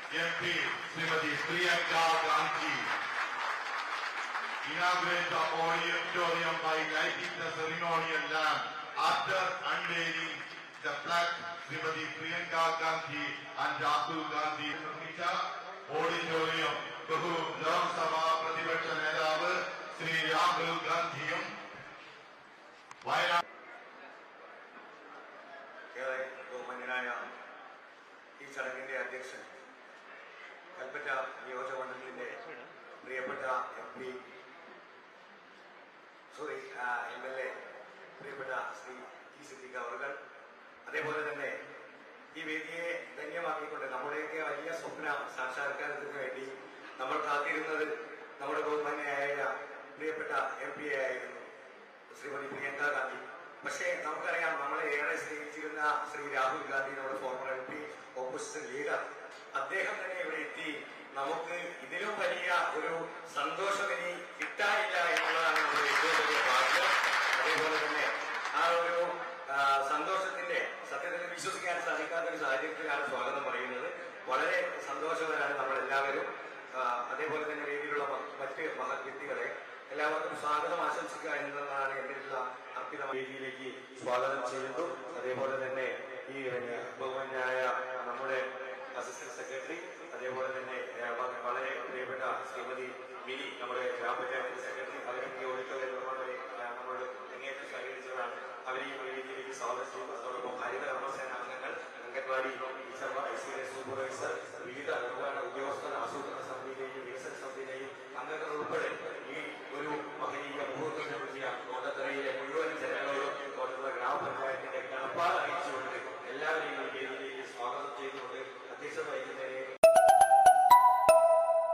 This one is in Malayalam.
MP Srimati Priyanka Gandhi inaugurate the auditorium by lighting the ceremonial lamp. After unveiling the plaque, Srimati Priyanka Gandhi and Rahul Gandhi നിർമ്മിച്ച ഓഡിറ്റോറിയം ബഹു ലോക്സഭാ പ്രതിപക്ഷ നേതാവ് ശ്രീ രാഹുൽ ഗാന്ധിയും വയനാട് ബഹുമാന്യനായ ഈ ചടങ്ങിന്റെ അധ്യക്ഷൻ കൽപ്പറ്റ നിയോജകമണ്ഡലത്തിന്റെ പ്രിയപ്പെട്ട MP MLA പ്രിയപ്പെട്ട ശ്രീ ടി സിദ്ദീഖ് അവർകൾ, അതേപോലെ തന്നെ ഈ വേദിയെ ധന്യമാക്കിക്കൊണ്ട് നമ്മുടെയൊക്കെ വലിയ സ്വപ്ന സാക്ഷാത്കാരത്തിന് വേണ്ടി നമ്മൾ കാത്തിരുന്നത് നമ്മുടെ ബഹുമാന്യയായ പ്രിയപ്പെട്ട MP ആയിരുന്നു ശ്രീമതി പ്രിയങ്ക ഗാന്ധി. പക്ഷേ നമുക്കറിയാം, നമ്മളെ ഏറെ സ്നേഹിച്ചിരുന്ന ശ്രീ രാഹുൽ ഗാന്ധി, നമ്മുടെ ഫോർമർ MP ഓപ്പോസിഷൻ ലീഡർ, അദ്ദേഹം തന്നെ ഇവിടെ എത്തി. നമുക്ക് ഇതിലും വലിയ ഒരു സന്തോഷം ഇനി കിട്ടാനില്ല എന്നുള്ളതാണ് നമ്മുടെ ഏറ്റവും വലിയ ഭാഗ്യം. അതേപോലെ തന്നെ ആ ഒരു സന്തോഷത്തിന്റെ സത്യത്തിൽ വിശ്വസിക്കാൻ സാധിക്കാത്ത ഒരു സാഹചര്യത്തിലാണ് സ്വാഗതം പറയുന്നത്. വളരെ സന്തോഷകരാണ് നമ്മളെല്ലാവരും. അതേപോലെ തന്നെ വേദിയിലുള്ള മറ്റ് മഹത് വ്യക്തികളെ എല്ലാവർക്കും സ്വാഗതം ആശംസിക്കുക എന്നതാണ് എന്നുള്ള അർപ്പിത വേദിയിലേക്ക് സ്വാഗതം ചെയ്യുന്നു. അതേപോലെ തന്നെ ഈ ബഹുമാന്യനായ